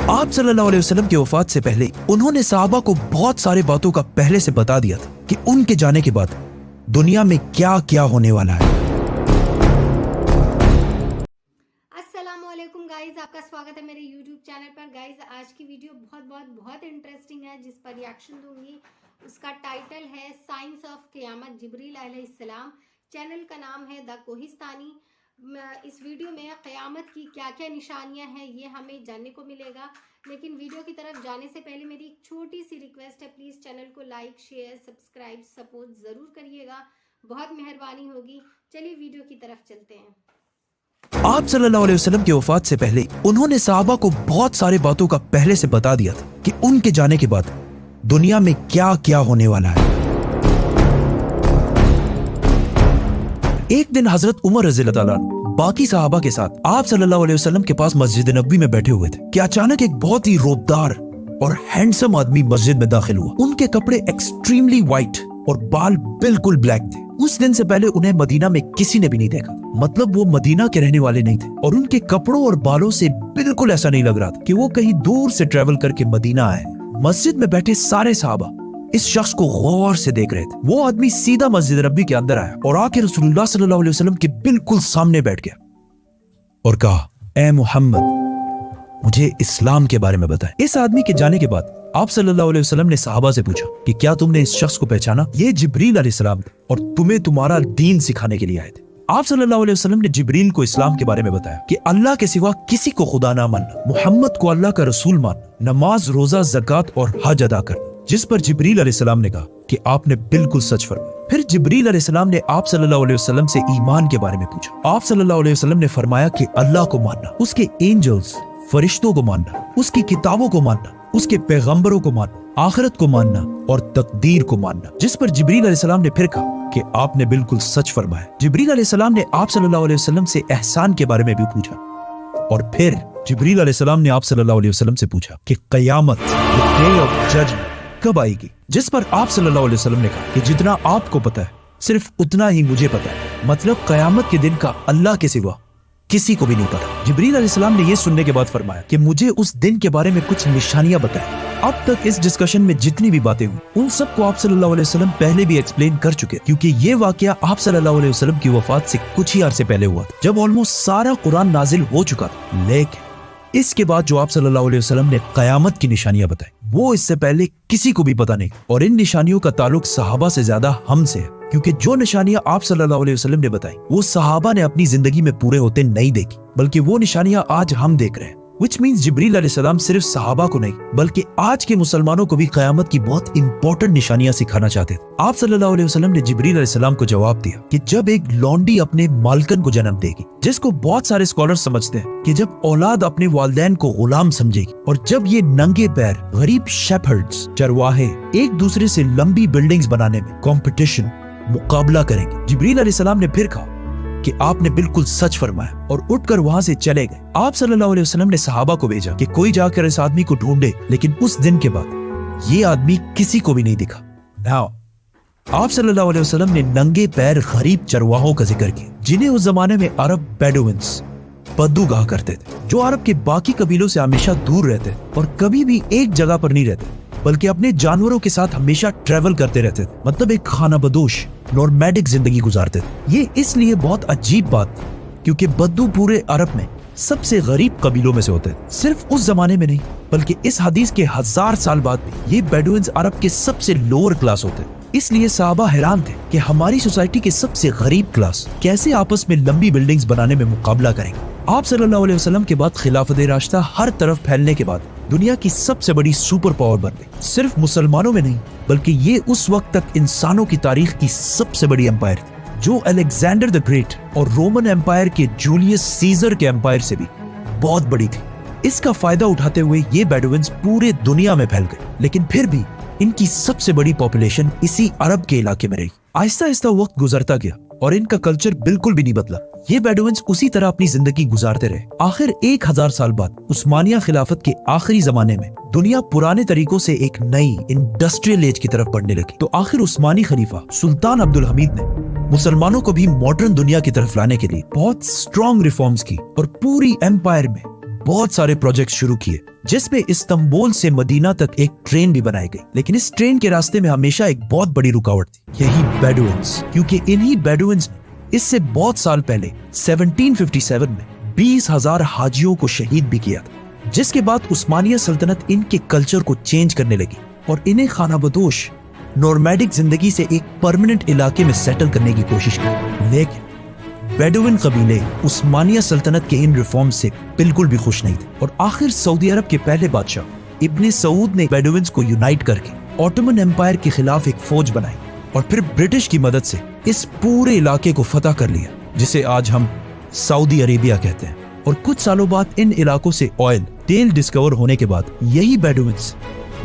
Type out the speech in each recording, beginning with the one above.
आप सल्लल्लाहु अलैहि वसल्लम की वफात से पहले उन्होंने सहाबा को बहुत सारे बातों का पहले से बता दिया था कि उनके जाने के बाद दुनिया में क्या क्या होने वाला है। अस्सलामुअलैकुम गाइज, आपका स्वागत है मेरे YouTube चैनल पर। गाइज आज की वीडियो बहुत इंटरेस्टिंग है जिस पर रिएक्शन दूंगी। उसका टाइटल है साइंस ऑफ क़यामत, जिब्रील अलैहिस्सलाम। चैनल का नाम है द कोहिस्तानी। इस वीडियो में क़यामत की क्या क्या निशानियां हैं ये हमें जानने को मिलेगा। लेकिन वीडियो की तरफ जाने से पहले मेरी एक छोटी सी रिक्वेस्ट है, प्लीज़ चैनल को लाइक शेयर सब्सक्राइब सपोर्ट ज़रूर करिएगा, बहुत मेहरबानी होगी। चलिए वीडियो की तरफ चलते हैं। आप सल्लल्लाहु अलैहि वसल्लम की वफात से पहले उन्होंने सहाबा को बहुत सारे बातों का पहले से बता दिया था कि उनके जाने के बाद दुनिया में क्या क्या होने वाला है। एक दिन हजरत उमर रज़ियल्लाहु ताला अन्हु बाकी सहाबा के साथ आप सल्लल्लाहु अलैहि वसल्लम के पास मस्जिद नबवी में बैठे हुए थे कि अचानक एक बहुत ही रोबदार और हैंडसम आदमी मस्जिद में दाखिल हुआ। उनके कपड़े एक्सट्रीमली व्हाइट और बाल बिल्कुल ब्लैक थे। उस दिन से पहले उन्हें मदीना में किसी ने भी नहीं देखा, मतलब वो मदीना के रहने वाले नहीं थे और उनके कपड़ों और बालों से बिल्कुल ऐसा नहीं लग रहा था कि वो कहीं दूर से ट्रेवल करके मदीना आए। मस्जिद में बैठे सारे सहाबा इस शख्स को गौर से देख रहे थे। वो आदमी सीधा मस्जिद नबी के अंदर आया और आके रसूलुल्लाह सल्लल्लाहु अलैहि वसल्लम के बिल्कुल सामने बैठ गया और कहा, ए मोहम्मद, मुझे इस्लाम के बारे में बताएं। इस आदमी के जाने के बाद आप सल्लल्लाहु अलैहि वसल्लम ने सहाबा से पूछा कि क्या तुमने इस शख्स को पहचाना? ये जिब्रील अलैहिस्सलाम थे और तुम्हें तुम्हारा दीन सिखाने के लिए आए थे। आप सल्लल्लाहु अलैहि वसल्लम ने जिब्रील को इस्लाम के बारे में बताया कि अल्लाह के सिवा किसी को खुदा ना मानना, मोहम्मद को अल्लाह का रसूल मानना, नमाज रोजा ज़कात और हज अदा करना। जिस पर जिब्रील अलैहिस्सलाम ने कहा कि आपने बिल्कुल सच फरमाया। फिर जिब्रील अलैहिस्सलाम ने आप सल्लल्लाहु अलैहि वसल्लम से ईमान के बारे में पूछा। आप सल्लल्लाहु अलैहि वसल्लम ने फरमाया कि अल्लाह को मानना, उसके एंजल्स फरिश्तों को मानना, उसकी किताबों को मानना, उसके पैगंबरों को मानना, आखिरत को मानना और तकदीर को मानना। जिस पर जिब्रील अलैहिस्सलाम ने फिर कहा कि आपने बिल्कुल सच फरमाया। जिब्रील अलैहिस्सलाम ने आप सल्लल्लाहु अलैहि वसल्लम से एहसान के बारे में भी पूछा और फिर जिब्रील अलैहिस्सलाम ने आप सल्लल्लाहु अलैहि वसल्लम से पूछा कि क़यामत, डे ऑफ जजमेंट, कब आएगी? जिस पर आप सल्लल्लाहु अलैहि वसल्लम ने कहा कि जितना आपको पता है सिर्फ उतना ही मुझे पता है, मतलब क़यामत के दिन का अल्लाह के सिवा किसी को भी नहीं पता। जिब्रील अलैहिस्सलाम ने यह सुनने के बाद फरमाया कि मुझे उस दिन के बारे में कुछ निशानियां बताएं। अब तक इस डिस्कशन में जितनी भी बातें हुई उन सबको आप सल्लल्लाहु अलैहि वसल्लम पहले भी एक्सप्लेन कर चुके, क्योंकि ये वाकया आप सल्लल्लाहु अलैहि वसल्लम की वफात से कुछ ही अरसे पहले हुआ था, जब ऑलमोस्ट सारा कुरान नाजिल हो चुका था। लेकिन इसके बाद जो आप सल्लल्लाहु अलैहि वसल्लम ने क़यामत की निशानियां बताई वो इससे पहले किसी को भी पता नहीं, और इन निशानियों का ताल्लुक सहाबा से ज्यादा हमसे है, क्योंकि जो निशानियां आप सल्लल्लाहु अलैहि वसल्लम ने बताई वो सहाबा ने अपनी जिंदगी में पूरे होते नहीं देखी, बल्कि वो निशानियां आज हम देख रहे हैं। Which means जिब्रील अलैहिस्सलाम सिर्फ सहाबा को नहीं बल्कि आज के मुसलमानों को भी क़यामत की बहुत इंपॉर्टेंट निशानियां सिखाना चाहते थे। आप सल्लल्लाहु अलैहि वसल्लम ने जिब्रील अलैहिस्सलाम को जवाब दिया कि जब एक लौंडी अपने मालकन को जन्म देगी, जिसको बहुत सारे स्कॉलर्स समझते हैं कि जब औलाद अपने वालिदैन को गुलाम समझेगी, और जब ये नंगे पैर गरीब शेफर्ड्स चरवाहे एक दूसरे से लंबी बिल्डिंग्स बनाने में कंपटीशन मुकाबला करेंगे। जिब्रील अलैहिस्सलाम ने फिर कहा कि आपने बिल्कुल सच फरमाया और उठकर वहां से चले गए। आप सल्लल्लाहु अलैहि वसल्लम ने सहाबा को भेजा कि कोई जाकर इस आदमी को ढूंढे, लेकिन उस दिन के बाद ये आदमी किसी को भी नहीं दिखा। नाउ आप सल्लल्लाहु अलैहि वसल्लम ने नंगे पैर गरीब चरवाहों का जिक्र किया, जिन्हें उस जमाने में अरब बेडुइन्स बद्दू कहा करते थे, जो अरब के बाकी कबीलों से हमेशा दूर रहते और कभी भी एक जगह पर नहीं रहते बल्कि अपने जानवरों के साथ हमेशा ट्रेवल करते रहते थे, मतलब एक खाना बदोश नॉर्मैडिक जिंदगी गुजारते थे। ये इसलिए बहुत अजीब बात क्योंकि बद्दू पूरे अरब में सबसे गरीब कबीलों में से होते हैं। सिर्फ उस जमाने में नहीं बल्कि इस हदीस के 1000 साल बाद भी ये बेडुइन्स अरब के सबसे लोअर क्लास होते हैं। इसलिए सहाबा हैरान थे कि हमारी सोसाइटी के सबसे गरीब क्लास कैसे आपस में लंबी बिल्डिंग्स बनाने में मुकाबला करेंगे। आप सल्लल्लाहु अलैहि वसल्लम के बाद खिलाफत राशिदा हर तरफ फैलने के बाद दुनिया की सबसे बड़ी सुपर पावर बन गई। सिर्फ मुसलमानों में नहीं बल्कि ये उस वक्त तक इंसानों की तारीख की सबसे बड़ी एम्पायर थी, जो अलेक्जेंडर द ग्रेट और रोमन एम्पायर के जूलियस सीजर के एम्पायर से भी बहुत बड़ी थी। इसका फायदा उठाते हुए ये बेडुइन्स पूरे दुनिया में फैल गए, लेकिन फिर भी इनकी सबसे बड़ी पॉपुलेशन इसी अरब के इलाके में रही। आहिस्ता आहिस्ता वक्त गुजरता गया और इनका कल्चर बिल्कुल भी नहीं बदला। ये बेडुइन्स उसी तरह अपनी जिंदगी गुजारते रहे। आखिर 1000 साल बाद उस्मानिया खिलाफत के आखिरी जमाने में दुनिया पुराने तरीकों से एक नई इंडस्ट्रियल एज की तरफ बढ़ने लगी। तो आखिर उस्मानी खलीफा सुल्तान अब्दुल हमीद ने मुसलमानों को भी मॉडर्न दुनिया की तरफ लाने के लिए बहुत स्ट्रॉन्ग रिफॉर्म्स की और पूरी एम्पायर में बहुत सारे प्रोजेक्ट शुरू किए, जिसमें इस्तांबुल से मदीना तक एक ट्रेन भी बनाई गई। लेकिन इस ट्रेन के रास्ते में हमेशा एक बहुत बड़ी रुकावट थी, यही बेडुइन्स, क्योंकि इन्हीं बेडुइन्स ने इससे बहुत साल पहले 1757 में 20,000 हाजियों को शहीद भी किया था, जिसके बाद उस्मानिया सल्तनत इनके कल्चर को चेंज करने लगी और इन्हें खानाबदोश नॉर्मैडिक जिंदगी से एक परमानेंट इलाके में सेटल करने की कोशिश की। लेकिन बेडुइन कबीले उस्मानिया सल्तनत के इन रिफॉर्म से बिल्कुल भी खुश नहीं थे और आखिर सऊदी अरब के पहले बादशाह इब्ने सऊद ने बेडुइन्स को यूनाइट करके ऑटोमन एम्पायर के खिलाफ एक फौज बनाई और फिर ब्रिटिश की मदद से इस पूरे इलाके को फतह कर लिया, जिसे आज हम सऊदी अरेबिया कहते हैं। और कुछ सालों बाद इन इलाकों से ऑयल, तेल डिस्कवर होने के बाद यही बेडुइन्स,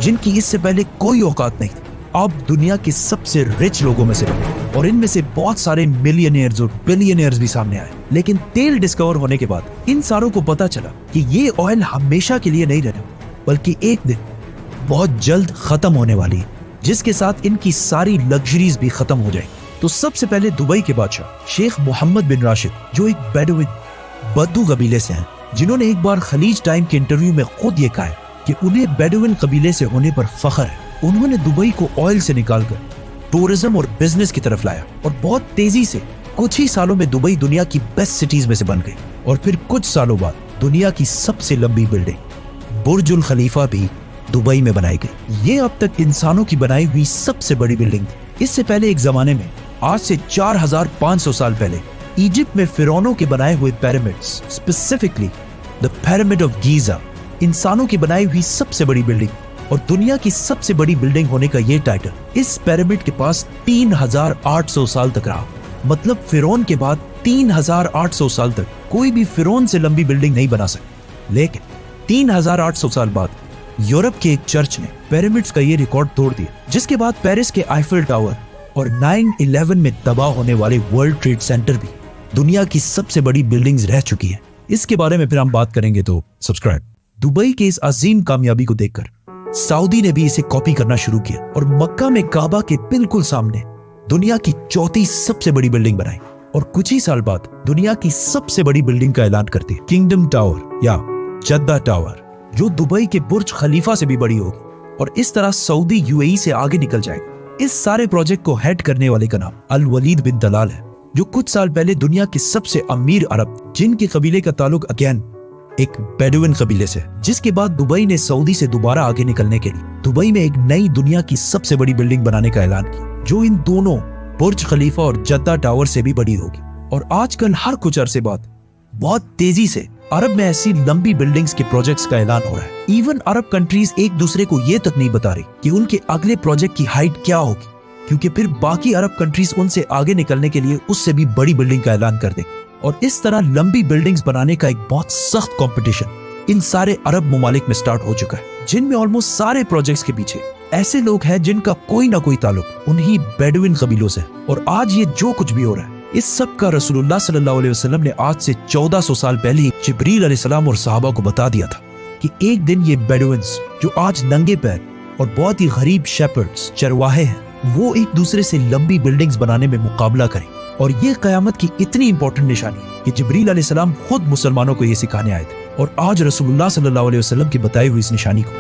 जिनकी इससे पहले कोई औकात नहीं थी, अब दुनिया के सबसे रिच लोगों में से बने और इनमें से बहुत सारे मिलियनियर्स और बिलियनियर्स भी सामने आए। लेकिन तेल डिस्कवर होने के बाद इन सारों को पता चला कि ये ऑयल हमेशा के लिए नहीं रहने, बल्कि एक दिन बहुत जल्द खत्म होने वाली है, जिसके साथ इनकी सारी लग्जरीज भी खत्म हो जाएगी। तो सबसे पहले दुबई के बादशाह शेख मोहम्मद बिन राशिद, जो एक बेडुइन बद्दू कबीले से हैं, जिन्होंने एक बार खलीज टाइम के इंटरव्यू में खुद ये कहा है कि उन्हें बेडुइन कबीले से होने पर फख्र है। उन्होंने दुबई को ऑयल से निकालकर टूरिज्म और बिजनेस की तरफ लाया और बहुत तेजी से कुछ ही सालों में दुबई दुनिया की बेस्ट सिटीज में से बन गई। और फिर कुछ सालों बाद दुनिया की सबसे लंबी बिल्डिंग बुर्जुल खलीफा भी दुबई में बनाई गई। ये अब तक इंसानों की बनाई हुई सबसे बड़ी बिल्डिंग थी। इससे पहले एक जमाने में, आज से 4500 साल पहले, इजिप्ट में फिरौनों के बनाए हुए pyramids, specifically the pyramid of Giza, इंसानों की बनाई हुई सबसे बड़ी बिल्डिंग और दुनिया की सबसे बड़ी बिल्डिंग होने का ये टाइटल इस पिरामिड के पास 3800 साल तक रहा। मतलब फिरौन के बाद 3800 साल तक कोई भी फिरौन से लंबी बिल्डिंग नहीं बना सका। लेकिन 3800 साल बाद यूरोप के एक चर्च ने पिरामिड्स का ये रिकॉर्ड तोड़ दिया, जिसके बाद पेरिस के आईफिल टावर और 9/11 में तबाह होने वाले वर्ल्ड ट्रेड सेंटर भी दुनिया की सबसे बड़ी बिल्डिंग्स रह चुकी है। इसके बारे में फिर हम बात करेंगे, तो सब्सक्राइब। दुबई के इस अजीम कामयाबी को देखकर सऊदी ने भी इसे कॉपी करना शुरू किया और मक्का में काबा के बिल्कुल सामने दुनिया की चौथी सबसे बड़ी बिल्डिंग बनाई और कुछ ही साल बाद दुनिया की सबसे बड़ी बिल्डिंग का ऐलान करती है, किंगडम टावर या जद्दा टावर, जो दुबई के बुर्ज खलीफा से भी बड़ी होगी और इस तरह सऊदी यूएई से आगे निकल जाएगा। इस सारे प्रोजेक्ट को हेड करने वाले का नाम अल वलीद बिन तलाल है, जो कुछ साल पहले दुनिया के सबसे अमीर अरब, जिनके कबीले का ताल्लुक अगेन एक बेडुइन कबीले से, जिसके बाद दुबई ने सऊदी से दोबारा आगे निकलने के लिए दुबई में एक नई दुनिया की सबसे बड़ी बिल्डिंग बनाने का ऐलान किया, जो इन दोनों बुर्ज खलीफा और जद्दा टावर से भी बड़ी होगी। और आजकल हर कुछ अरसे बाद बहुत तेजी से अरब में ऐसी लंबी बिल्डिंग्स के प्रोजेक्ट्स का ऐलान हो रहा है। इवन अरब कंट्रीज एक दूसरे को ये तक नहीं बता रही कि उनके अगले प्रोजेक्ट की हाइट क्या होगी, क्योंकि फिर बाकी अरब कंट्रीज उनसे आगे निकलने के लिए उससे भी बड़ी बिल्डिंग का ऐलान कर देंगे। और इस तरह लंबी बिल्डिंग्स बनाने का एक बहुत सख्त कंपटीशन इन सारे अरब ममालिक में स्टार्ट हो चुका है, जिनमें ऑलमोस्ट सारे प्रोजेक्ट्स के पीछे ऐसे लोग हैं जिनका कोई ना कोई ताल्लुक उन्हीं बेडुइन कबीलों से। और आज ये जो कुछ भी हो रहा है, इस सब का रसूलुल्लाह सल्लल्लाहु अलैहि वसल्लम ने आज से 1400 साल पहले जिब्रील अलैहिस्सलाम और सहाबा को बता दिया था कि एक दिन ये बेडुइन्स, जो आज नंगे पैर और बहुत ही गरीब शेपर्ड्स, चरवाहे हैं, वो एक दूसरे से लंबी बिल्डिंग्स बनाने में मुकाबला करें। और ये कयामत की इतनी इंपॉर्टेंट निशानी है कि जिब्रील अलैहिस्सलाम खुद मुसलमानों को ये सिखाने आए थे। और आज रसूलुल्लाह सल्लल्लाहु अलैहि वसल्लम की बताई हुई इस निशानी को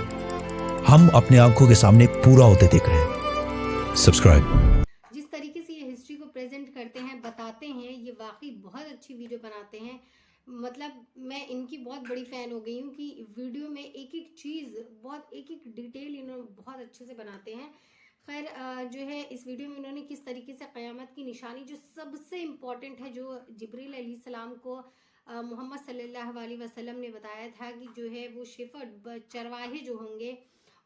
हम अपने आंखों के सामने पूरा होते देख रहे हैं। सब्सक्राइब। जिस तरीके से ये हिस्ट्री को प्रेजेंट करते हैं, बताते हैं, ये वाकई बहुत अच्छी वीडियो बनाते हैं। मतलब मैं इनकी बहुत बड़ी फ़ैन हो गई हूँ कि वीडियो में एक एक चीज़, बहुत एक एक डिटेल इन्होंने बहुत अच्छे से बनाते हैं। खैर जो है इस वीडियो में इन्होंने किस तरीके से क़यामत की निशानी, जो सबसे इम्पॉर्टेंट है, जो जिब्रील अलैहिस्सलाम को मोहम्मद सल्लल्लाहु अलैहि वसल्लम ने बताया था कि जो है वो शेफर्ड, चरवाहे जो होंगे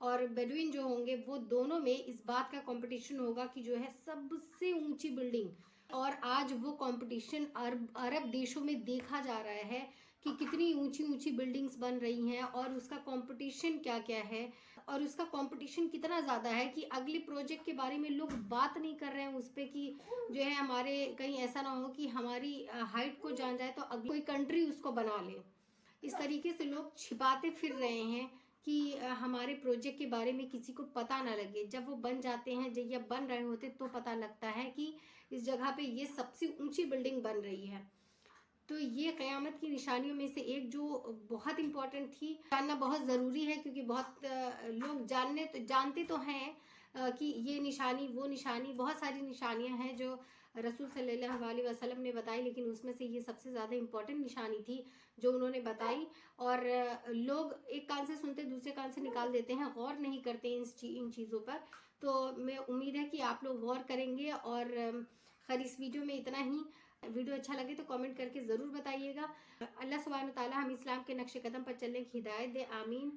और बेडुइन जो होंगे, वो दोनों में इस बात का कंपटीशन होगा कि जो है सबसे ऊंची बिल्डिंग। और आज वो कंपटीशन अरब देशों में देखा जा रहा है कि कितनी ऊंची ऊंची बिल्डिंग्स बन रही हैं और उसका कंपटीशन क्या क्या है, और उसका कंपटीशन कितना ज़्यादा है कि अगले प्रोजेक्ट के बारे में लोग बात नहीं कर रहे हैं उस पर कि जो है हमारे कहीं ऐसा ना हो कि हमारी हाइट को जान जाए तो अगली कोई कंट्री उसको बना ले। इस तरीके से लोग छिपाते फिर रहे हैं कि हमारे प्रोजेक्ट के बारे में किसी को पता ना लगे। जब वो बन जाते हैं, जब ये बन रहे होते तो पता लगता है कि इस जगह पे ये सबसे ऊंची बिल्डिंग बन रही है। تو یہ قیامت کی نشانیوں میں سے ایک جو بہت امپورٹنٹ تھی، جاننا بہت ضروری ہے، کیونکہ بہت لوگ جانتے تو ہیں کہ یہ نشانی وہ نشانی، بہت ساری نشانیاں ہیں جو رسول صلی اللہ علیہ وسلم نے بتائی، لیکن اس میں سے یہ سب سے زیادہ امپورٹنٹ نشانی تھی جو انہوں نے بتائی، اور لوگ ایک کان سے سنتے دوسرے کان سے نکال دیتے ہیں، غور نہیں کرتے ان چیزوں پر. تو میں امید ہے کہ آپ لوگ غور کریں گے. اور خیر اس ویڈیو میں اتنا ہی. ویڈیو اچھا لگے تو کامنٹ کر کے ضرور بتائیے گا. اللہ سبحانہ تعالیٰ ہم اسلام کے نقش قدم پر چلنے کی ہدایت دے، آمین.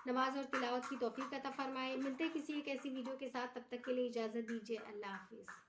نماز اور تلاوت کی توفیق عطا فرمائے. ملتے ہیں کسی ایک ایسی ویڈیو کے ساتھ، تب تک کے لیے اجازت دیجیے. اللہ حافظ.